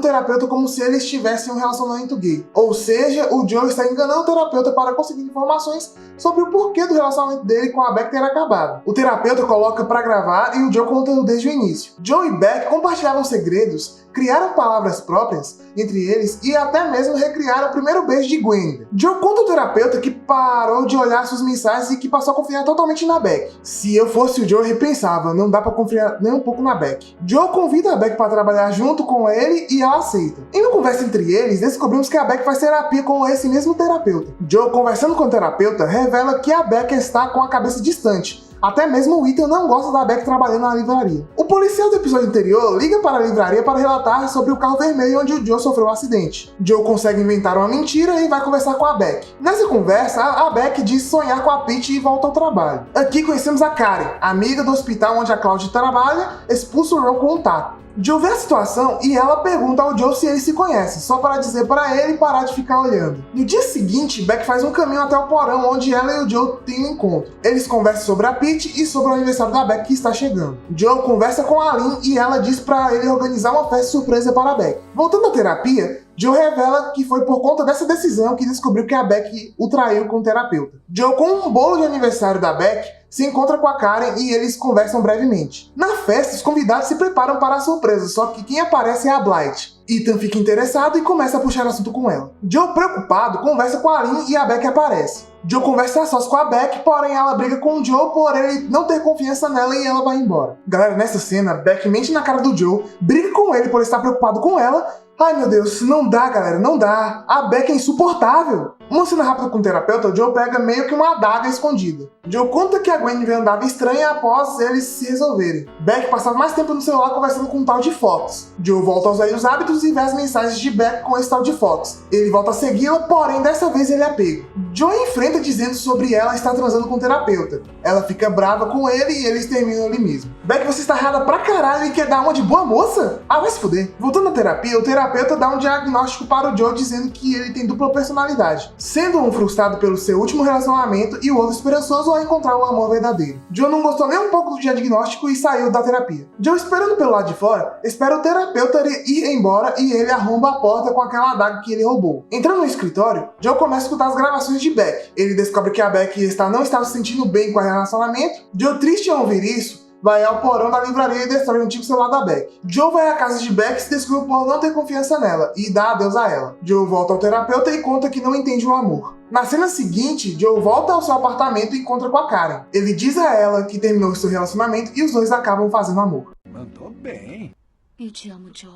terapeuta como se eles tivessem um relacionamento gay. Ou seja, o Joe está enganando o terapeuta para conseguir informações sobre o porquê do relacionamento dele com a Beck ter acabado. O terapeuta coloca para gravar e o Joe conta desde o início. Joe e Beck compartilhavam segredos, criaram palavras próprias entre eles e até mesmo recriaram o primeiro beijo de Gwen. Joe conta ao terapeuta que parou de olhar suas mensagens e que passou a confiar totalmente na Beck. Se eu fosse o Joe, repensava, não dá pra confiar nem um pouco na Beck. Joe convida a Beck para trabalhar junto com ele e ela aceita. Em uma conversa entre eles, descobrimos que a Beck faz terapia com esse mesmo terapeuta. Joe, conversando com o terapeuta, revela que a Beck está com a cabeça distante. Até mesmo o Ethan não gosta da Beck trabalhando na livraria. O policial do episódio anterior liga para a livraria para relatar sobre o carro vermelho onde o Joe sofreu um acidente. Joe consegue inventar uma mentira e vai conversar com a Beck. Nessa conversa, a Beck diz sonhar com a Peach e volta ao trabalho. Aqui conhecemos a Karen, amiga do hospital onde a Cláudia trabalha, expulsa o Ron com um taco. Joe vê a situação e ela pergunta ao Joe se eles se conhecem, só para dizer para ele parar de ficar olhando. No dia seguinte, Beck faz um caminho até o porão onde ela e o Joe têm um encontro. Eles conversam sobre a Peach e sobre o aniversário da Beck que está chegando. Joe conversa com a Lynn e ela diz para ele organizar uma festa surpresa para a Beck. Voltando à terapia, Joe revela que foi por conta dessa decisão que descobriu que a Beck o traiu com o terapeuta. Joe, com um bolo de aniversário da Beck, se encontra com a Karen e eles conversam brevemente. Na festa, os convidados se preparam para a surpresa, só que quem aparece é a Blight. Ethan fica interessado e começa a puxar assunto com ela. Joe, preocupado, conversa com a Lynn e a Beck aparece. Joe conversa a sós com a Beck, porém ela briga com o Joe por ele não ter confiança nela e ela vai embora. Galera, nessa cena, Beck mente na cara do Joe, briga com ele por estar preocupado com ela. Ai meu Deus, não dá galera, não dá. A Beck é insuportável. Uma cena rápida com o terapeuta, o Joe pega meio que uma adaga escondida. Joe conta que a Gwen andava estranha após eles se resolverem. Beck passava mais tempo no celular conversando com um tal de Fox. Joe volta aos velhos hábitos e vê as mensagens de Beck com esse tal de Fox. Ele volta a segui-la, porém dessa vez ele é pego. Joe enfrenta dizendo sobre ela estar transando com o terapeuta. Ela fica brava com ele e eles terminam ali mesmo. Beck, você está errada pra caralho e quer dar uma de boa moça? Ah, vai se fuder. Voltando à terapia, o terapeuta dá um diagnóstico para o Joe dizendo que ele tem dupla personalidade, sendo um frustrado pelo seu último relacionamento e o outro esperançoso ao encontrar o amor verdadeiro. Joe não gostou nem um pouco do diagnóstico e saiu da terapia. Joe, esperando pelo lado de fora, espera o terapeuta ir embora e ele arromba a porta com aquela adaga que ele roubou. Entrando no escritório, Joe começa a escutar as gravações de Beck. Ele descobre que a Beck não estava se sentindo bem com o relacionamento. Joe, triste ao ouvir isso, vai ao porão da livraria e destrói o antigo celular da Beck. Joe vai à casa de Beck e se desculpa por não ter confiança nela e dá adeus a ela. Joe volta ao terapeuta e conta que não entende o amor. Na cena seguinte, Joe volta ao seu apartamento e encontra com a Karen. Ele diz a ela que terminou seu relacionamento e os dois acabam fazendo amor. Mandou bem. Eu te amo, Joe.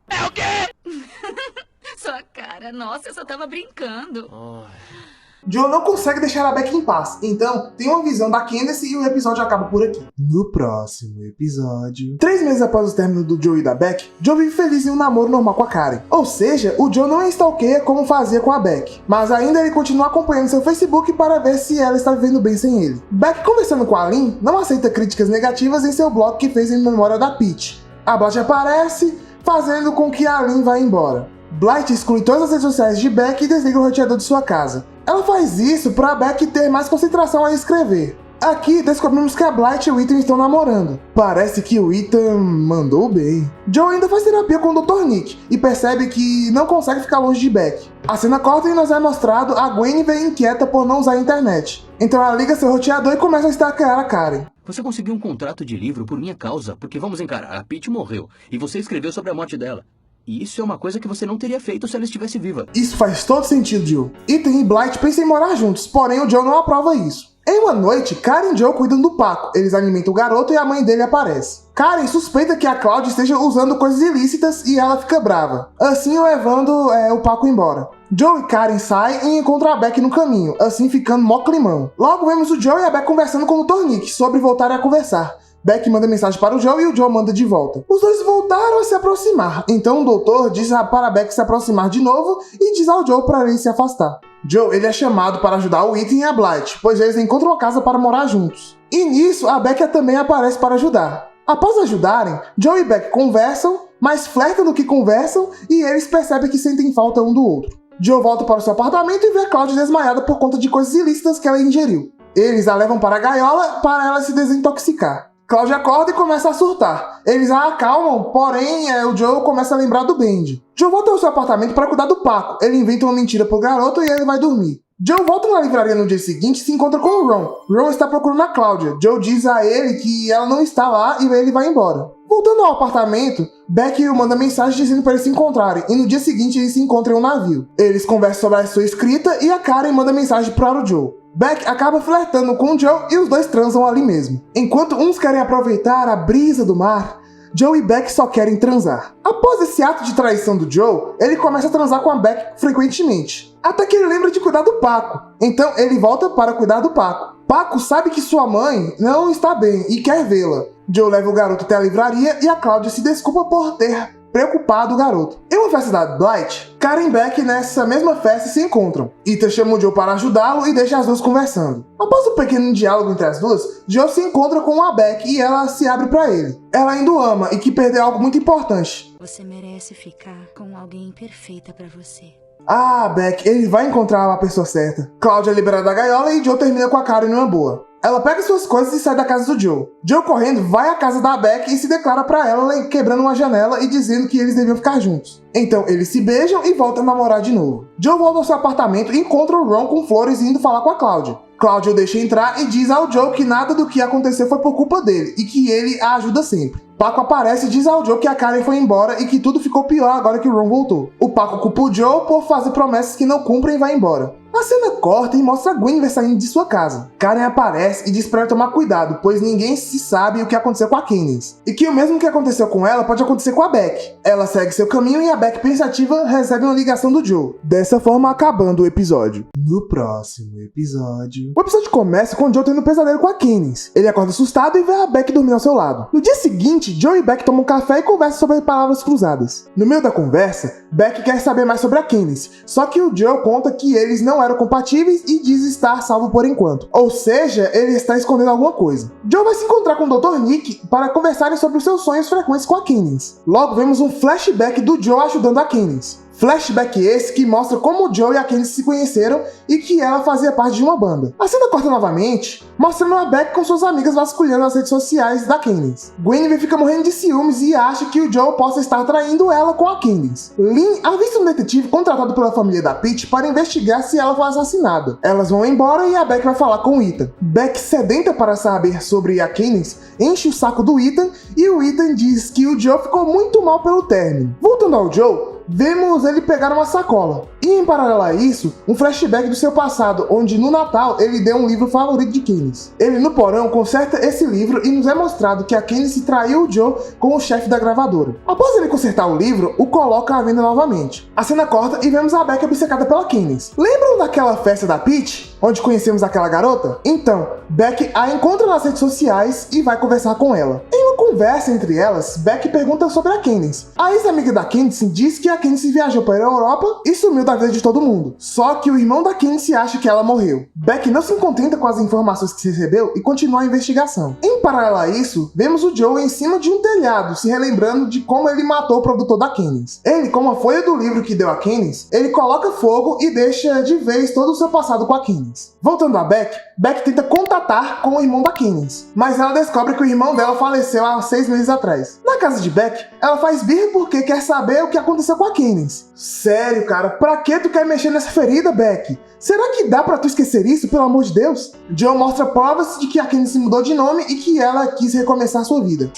É o quê? Sua cara, nossa, eu só tava brincando. Joe não consegue deixar a Beck em paz, então tem uma visão da Candace e o episódio acaba por aqui. No próximo episódio... 3 meses após o término do Joe e da Beck, Joe vive feliz em um namoro normal com a Karen. Ou seja, o Joe não stalkeia como fazia com a Beck, mas ainda ele continua acompanhando seu Facebook para ver se ela está vivendo bem sem ele. Beck, conversando com a Lynn, não aceita críticas negativas em seu blog que fez em memória da Peach. A Blight aparece, fazendo com que a Lynn vá embora. Blight exclui todas as redes sociais de Beck e desliga o roteador de sua casa. Ela faz isso para Beck ter mais concentração a escrever. Aqui descobrimos que a Blight e o Ethan estão namorando. Parece que o Ethan mandou bem. Joe ainda faz terapia com o Dr. Nick e percebe que não consegue ficar longe de Beck. A cena corta e nos é mostrado a Gwen vem inquieta por não usar a internet. Então ela liga seu roteador e começa a stalkear a Karen. Você conseguiu um contrato de livro por minha causa, porque vamos encarar, a Peach morreu, e você escreveu sobre a morte dela. E isso é uma coisa que você não teria feito se ela estivesse viva. Isso faz todo sentido, Joe. Ethan e Blight pensam em morar juntos, porém o Joe não aprova isso. Em uma noite, Karen e Joe cuidam do Paco. Eles alimentam o garoto e a mãe dele aparece. Karen suspeita que a Claudia esteja usando coisas ilícitas e ela fica brava, assim levando o Paco embora. Joe e Karen saem e encontram a Beck no caminho, assim ficando mó climão. Logo vemos o Joe e a Beck conversando com o Dr. Nick sobre voltarem a conversar. Beck manda mensagem para o Joe e o Joe manda de volta. Os dois voltaram a se aproximar, então o doutor diz para a Beck se aproximar de novo e diz ao Joe para ele se afastar. Joe ele é chamado para ajudar o Ethan e a Blythe, pois eles encontram uma casa para morar juntos. E nisso, a Beck também aparece para ajudar. Após ajudarem, Joe e Beck conversam, mais flertam do que conversam, e eles percebem que sentem falta um do outro. Joe volta para o seu apartamento e vê Claudia desmaiada por conta de coisas ilícitas que ela ingeriu. Eles a levam para a gaiola para ela se desintoxicar. Claudia acorda e começa a surtar. Eles a acalmam, porém o Joe começa a lembrar do Bendy. Joe volta ao seu apartamento para cuidar do Paco. Ele inventa uma mentira pro garoto e ele vai dormir. Joe volta na livraria no dia seguinte e se encontra com o Ron. Ron está procurando a Claudia. Joe diz a ele que ela não está lá e ele vai embora. Voltando ao apartamento, Beck manda mensagem dizendo para eles se encontrarem, e no dia seguinte eles se encontram em um navio. Eles conversam sobre a sua escrita e a Karen manda mensagem para o Joe. Beck acaba flertando com o Joe e os dois transam ali mesmo. Enquanto uns querem aproveitar a brisa do mar, Joe e Beck só querem transar. Após esse ato de traição do Joe, ele começa a transar com a Beck frequentemente, até que ele lembra de cuidar do Paco. Então ele volta para cuidar do Paco. Paco sabe que sua mãe não está bem e quer vê-la. Joe leva o garoto até a livraria e a Claudia se desculpa por ter preocupado o garoto. Em uma festa da Blythe, Karen e Beck nessa mesma festa se encontram. Ethan chama o Joe para ajudá-lo e deixa as duas conversando. Após um pequeno diálogo entre as duas, Joe se encontra com a Beck e ela se abre para ele. Ela ainda o ama e que perdeu algo muito importante. Você merece ficar com alguém perfeita pra você. Ah, Beck, ele vai encontrar a pessoa certa. Claudia é liberada da gaiola e Joe termina com a Karen numa boa. Ela pega suas coisas e sai da casa do Joe. Joe correndo vai à casa da Beck e se declara pra ela, quebrando uma janela e dizendo que eles deviam ficar juntos. Então eles se beijam e voltam a namorar de novo. Joe volta ao seu apartamento e encontra o Ron com flores indo falar com a Claudia. Claudia o deixa entrar e diz ao Joe que nada do que aconteceu foi por culpa dele e que ele a ajuda sempre. Paco aparece e diz ao Joe que a Karen foi embora e que tudo ficou pior agora que o Ron voltou. O Paco culpa o Joe por fazer promessas que não cumprem e vai embora. A cena corta e mostra a Gwen saindo de sua casa. Karen aparece e diz para ela tomar cuidado, pois ninguém se sabe o que aconteceu com a Candace. E que o mesmo que aconteceu com ela pode acontecer com a Beck. Ela segue seu caminho e a Beck, pensativa, recebe uma ligação do Joe. Dessa forma, acabando o episódio. No próximo episódio... O episódio começa com o Joe tendo um pesadelo com a Candace. Ele acorda assustado e vê a Beck dormindo ao seu lado. No dia seguinte, Joe e Beck tomam um café e conversam sobre palavras cruzadas. No meio da conversa, Beck quer saber mais sobre a Candace, só que o Joe conta que eles não eram compatíveis e diz estar salvo por enquanto. Ou seja, ele está escondendo alguma coisa. Joe vai se encontrar com o Dr. Nick para conversarem sobre os seus sonhos frequentes com a Candace. Logo vemos um flashback do Joe ajudando a Candace. Flashback esse que mostra como o Joe e a Candace se conheceram e que ela fazia parte de uma banda. A cena corta novamente, mostrando a Beck com suas amigas vasculhando as redes sociais da Candace. Gwen fica morrendo de ciúmes e acha que o Joe possa estar traindo ela com a Candace. Lynn avista um detetive contratado pela família da Peach para investigar se ela foi assassinada. Elas vão embora e a Beck vai falar com o Ethan. Beck, sedenta para saber sobre a Candace, enche o saco do Ethan e o Ethan diz que o Joe ficou muito mal pelo término. Voltando ao Joe, vemos ele pegar uma sacola. E em paralelo a isso, um flashback do seu passado, onde no Natal ele deu um livro favorito de Candace. Ele no porão conserta esse livro e nos é mostrado que a Candace traiu o Joe com o chefe da gravadora. Após ele consertar o livro, o coloca à venda novamente. A cena corta e vemos a Beck obcecada pela Candace. Lembram daquela festa da Peach, onde conhecemos aquela garota? Então, Beck a encontra nas redes sociais e vai conversar com ela. Em uma conversa entre elas, Beck pergunta sobre a Candace. A ex-amiga da Candace diz que a Candace viajou para a Europa e sumiu da vida de todo mundo. Só que o irmão da Candace acha que ela morreu. Beck não se contenta com as informações que recebeu e continua a investigação. Em paralelo a isso, vemos o Joe em cima de um telhado, se relembrando de como ele matou o produtor da Candace. Ele, com a folha do livro que deu a Candace, ele coloca fogo e deixa de vez todo o seu passado com a Candace. Voltando a Beck, Beck tenta contatar com o irmão da Candace, mas ela descobre que o irmão dela faleceu há 6 meses atrás. Na casa de Beck, ela faz birra porque quer saber o que aconteceu com a Candace. Sério, cara, pra que tu quer mexer nessa ferida, Beck? Será que dá pra tu esquecer isso, pelo amor de Deus? Joe mostra provas de que a Candace mudou de nome e que ela quis recomeçar sua vida.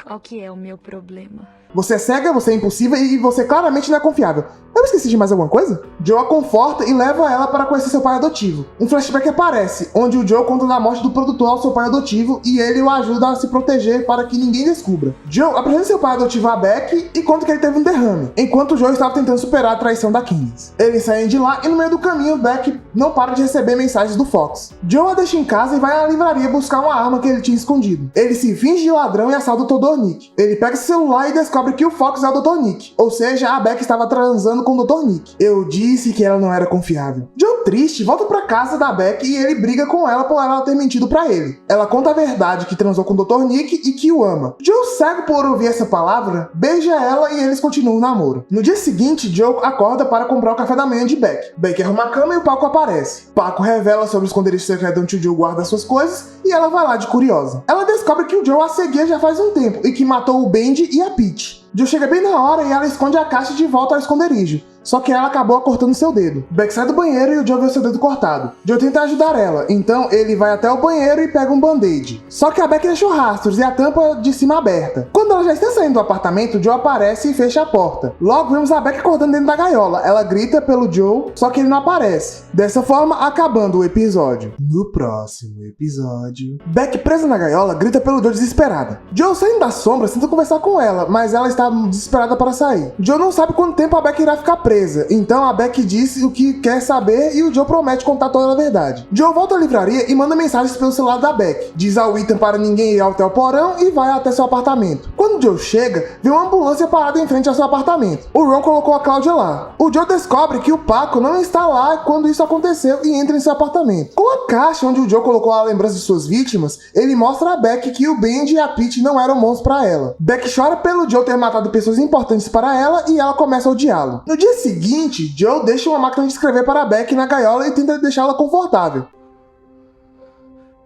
Qual que é o meu problema? Você é cega, você é impulsiva e você claramente não é confiável. Eu esqueci de mais alguma coisa? Joe a conforta e leva ela para conhecer seu pai adotivo. Um flashback aparece, onde o Joe conta da morte do produtor ao seu pai adotivo e ele o ajuda a se proteger para que ninguém descubra. Joe apresenta seu pai adotivo a Beck e conta que ele teve um derrame, enquanto o Joe estava tentando superar a traição da Candace. Eles saem de lá e no meio do caminho, Beck não para de receber mensagens do Fox. Joe a deixa em casa e vai à livraria buscar uma arma que ele tinha escondido. Ele se finge de ladrão e assalta o Dr. Nick. Ele pega seu celular e descobre que o Fox é o Dr. Nick, ou seja, a Beck estava transando com o Dr. Nick. Eu disse que ela não era confiável. Joe, triste, volta pra casa da Beck e ele briga com ela por ela ter mentido pra ele. Ela conta a verdade que transou com o Dr. Nick e que o ama. Joe, cego por ouvir essa palavra, beija ela e eles continuam o namoro. No dia seguinte, Joe acorda para comprar o café da manhã de Beck. Beck arruma a cama e o Paco aparece. Paco revela sobre o esconderijo secreto onde o Joe guarda suas coisas e ela vai lá de curiosa. Ela descobre que o Joe a seguia já faz um tempo e que matou o Bendy e a Peach. Joe chega bem na hora e ela esconde a caixa de volta ao esconderijo. Só que ela acabou cortando seu dedo. Beck sai do banheiro e o Joe vê seu dedo cortado. Joe tenta ajudar ela, então ele vai até o banheiro e pega um band-aid. Só que a Beck deixou rastros e a tampa de cima aberta. Quando ela já está saindo do apartamento, Joe aparece e fecha a porta. Logo vemos a Beck acordando dentro da gaiola. Ela grita pelo Joe, só que ele não aparece. Dessa forma, acabando o episódio. No próximo episódio, Beck, presa na gaiola, grita pelo Joe desesperada. Joe, saindo das sombras, tenta conversar com ela, mas ela está desesperada para sair. Joe não sabe quanto tempo a Beck irá ficar presa. Então a Beck disse o que quer saber e o Joe promete contar toda a verdade. Joe volta à livraria e manda mensagens pelo celular da Beck. Diz ao Ethan para ninguém ir até o porão e vai até seu apartamento. Quando Joe chega, vê uma ambulância parada em frente ao seu apartamento. O Ron colocou a Cláudia lá. O Joe descobre que o Paco não está lá quando isso aconteceu e entra em seu apartamento. Com a caixa onde o Joe colocou a lembrança de suas vítimas, ele mostra a Beck que o Bendy e a Peach não eram monstros para ela. Beck chora pelo Joe ter matado pessoas importantes para ela e ela começa a odiá-lo. No dia seguinte, Joe deixa uma máquina de escrever para Beck na gaiola e tenta deixá-la confortável.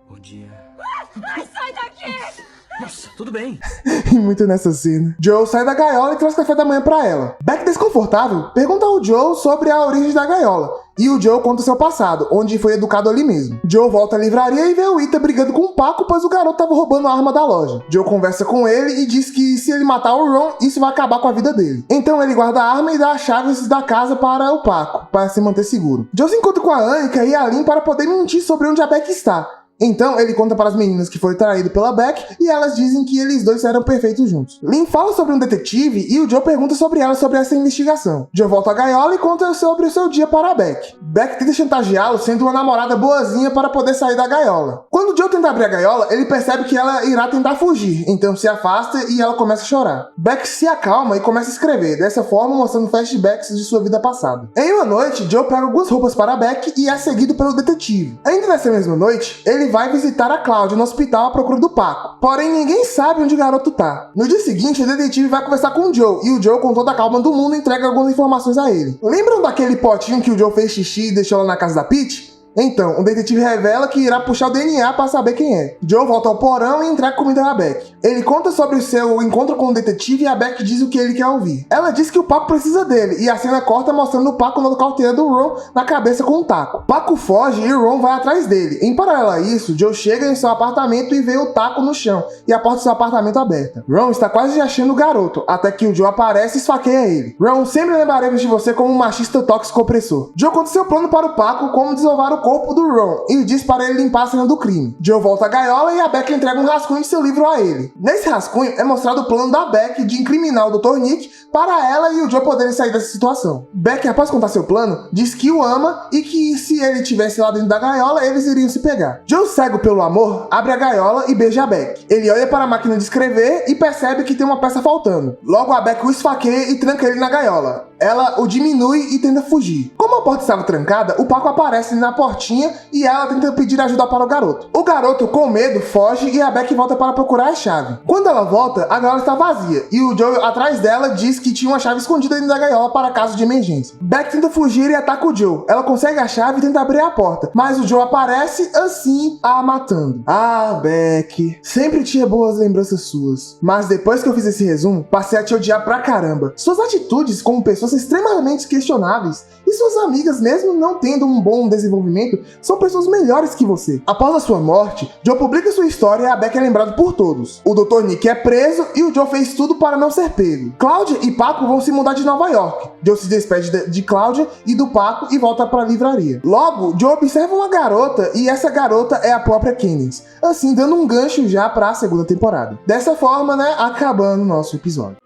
Bom dia. Sai daqui! Nossa, tudo bem. E muito nessa cena. Joe sai da gaiola e traz café da manhã pra ela. Beck, desconfortável, pergunta ao Joe sobre a origem da gaiola. E o Joe conta seu passado, onde foi educado ali mesmo. Joe volta à livraria e vê o Ethan brigando com o Paco, pois o garoto estava roubando a arma da loja. Joe conversa com ele e diz que se ele matar o Ron, isso vai acabar com a vida dele. Então ele guarda a arma e dá as chaves da casa para o Paco, para se manter seguro. Joe se encontra com a Annika e a Lynn para poder mentir sobre onde a Beck está. Então ele conta para as meninas que foi traído pela Beck e elas dizem que eles dois eram perfeitos juntos. Lynn fala sobre um detetive e o Joe pergunta sobre ela sobre essa investigação. Joe volta à gaiola e conta sobre o seu dia para a Beck. Beck tenta chantageá-lo sendo uma namorada boazinha para poder sair da gaiola. Quando o Joe tenta abrir a gaiola, ele percebe que ela irá tentar fugir, então se afasta e ela começa a chorar. Beck se acalma e começa a escrever, dessa forma mostrando flashbacks de sua vida passada. Em uma noite, Joe pega algumas roupas para a Beck e é seguido pelo detetive. Ainda nessa mesma noite, ele vai visitar a Cláudia no hospital à procura do Paco. Porém, ninguém sabe onde o garoto tá. No dia seguinte, o detetive vai conversar com o Joe, e o Joe, com toda a calma do mundo, entrega algumas informações a ele. Lembram daquele potinho que o Joe fez xixi e deixou lá na casa da Peach? Então, o detetive revela que irá puxar o DNA para saber quem é. Joe volta ao porão e entrega comida a Beck. Ele conta sobre o seu encontro com o detetive e a Beck diz o que ele quer ouvir. Ela diz que o Paco precisa dele e a cena corta mostrando o Paco nocauteando o Ron na cabeça com um taco. Paco foge e o Ron vai atrás dele. Em paralelo a isso, Joe chega em seu apartamento e vê o taco no chão e a porta do seu apartamento aberta. Ron está quase achando o garoto, até que o Joe aparece e esfaqueia ele. Ron, sempre lembraremos de você como um machista tóxico opressor. Joe conta seu plano para o Paco como desovar o corpo do Ron e diz para ele limpar a cena do crime. Joe volta à gaiola e a Beck entrega um rascunho de seu livro a ele. Nesse rascunho é mostrado o plano da Beck de incriminar o Dr. Nick para ela e o Joe poderem sair dessa situação. Beck, após contar seu plano, diz que o ama e que se ele estivesse lá dentro da gaiola, eles iriam se pegar. Joe, cego pelo amor, abre a gaiola e beija a Beck. Ele olha para a máquina de escrever e percebe que tem uma peça faltando. Logo a Beck o esfaqueia e tranca ele na gaiola. Ela o diminui e tenta fugir. Como a porta estava trancada, o Paco aparece na portinha e ela tenta pedir ajuda para o garoto. O garoto, com medo, foge e a Beck volta para procurar a chave. Quando ela volta, a gaiola está vazia e o Joe, atrás dela, diz que tinha uma chave escondida dentro da gaiola para caso de emergência. Beck tenta fugir e ataca o Joe. Ela consegue a chave e tenta abrir a porta, mas o Joe aparece assim, a matando. Ah, Beck, sempre tinha boas lembranças suas, mas depois que eu fiz esse resumo, passei a te odiar pra caramba. Suas atitudes como pessoa são extremamente questionáveis, e suas amigas, mesmo não tendo um bom desenvolvimento, são pessoas melhores que você. Após a sua morte, Joe publica sua história e a Beck é lembrado por todos. O Dr. Nick é preso e o Joe fez tudo para não ser pego. Cláudia e Paco vão se mudar de Nova York. Joe se despede de Cláudia e do Paco e volta para a livraria. Logo, Joe observa uma garota e essa garota é a própria Candace, assim dando um gancho já para a segunda temporada. Dessa forma, né, acabando o nosso episódio.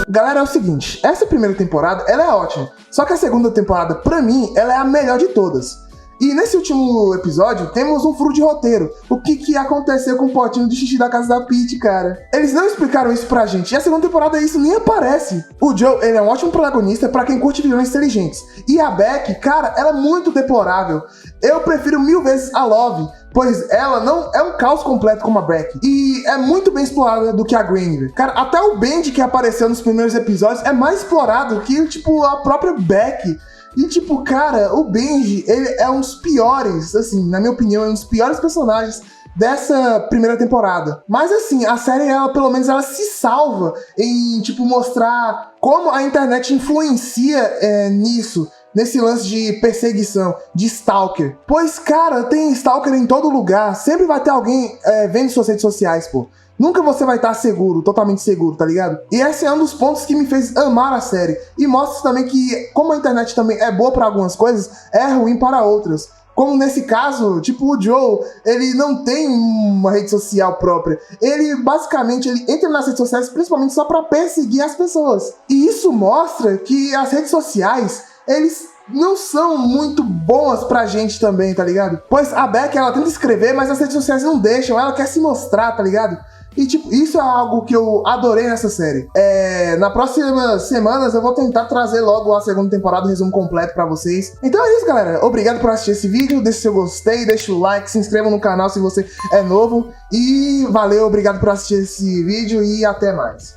Galera, é o seguinte, essa primeira temporada, ela é ótima, só que a segunda temporada, pra mim, ela é a melhor de todas. E nesse último episódio, temos um furo de roteiro. O que aconteceu com o potinho de xixi da casa da Pete, cara? Eles não explicaram isso pra gente, e a segunda temporada isso nem aparece. O Joe, ele é um ótimo protagonista pra quem curte vilões inteligentes. E a Beck, cara, ela é muito deplorável. Eu prefiro 1000 vezes a Love, pois ela não é um caos completo como a Beck. E é muito bem explorada do que a Granger. Cara, até o Benji que apareceu nos primeiros episódios é mais explorado que, tipo, a própria Beck. E, tipo, cara, o Benji, ele é um dos piores, assim, na minha opinião, é um dos piores personagens dessa primeira temporada. Mas, assim, a série, ela, pelo menos, ela se salva em, tipo, mostrar como a internet influencia nisso. Nesse lance de perseguição, de stalker. Pois, cara, tem stalker em todo lugar. Sempre vai ter alguém vendo suas redes sociais, pô. Nunca você vai estar seguro, totalmente seguro, tá ligado? E esse é um dos pontos que me fez amar a série. E mostra também que, como a internet também é boa pra algumas coisas, é ruim para outras. Como nesse caso, tipo, o Joe, ele não tem uma rede social própria. Ele, basicamente, ele entra nas redes sociais principalmente só pra perseguir as pessoas. E isso mostra que as redes sociais, eles não são muito boas pra gente também, tá ligado? Pois a Beck, ela tenta escrever, mas as redes sociais não deixam, ela quer se mostrar, tá ligado? E, tipo, isso é algo que eu adorei nessa série. Na próxima semanas eu vou tentar trazer logo a segunda temporada, o resumo completo pra vocês. Então é isso, galera. Obrigado por assistir esse vídeo. Deixe seu gostei, deixa o like, se inscreva no canal se você é novo. E valeu, obrigado por assistir esse vídeo e até mais.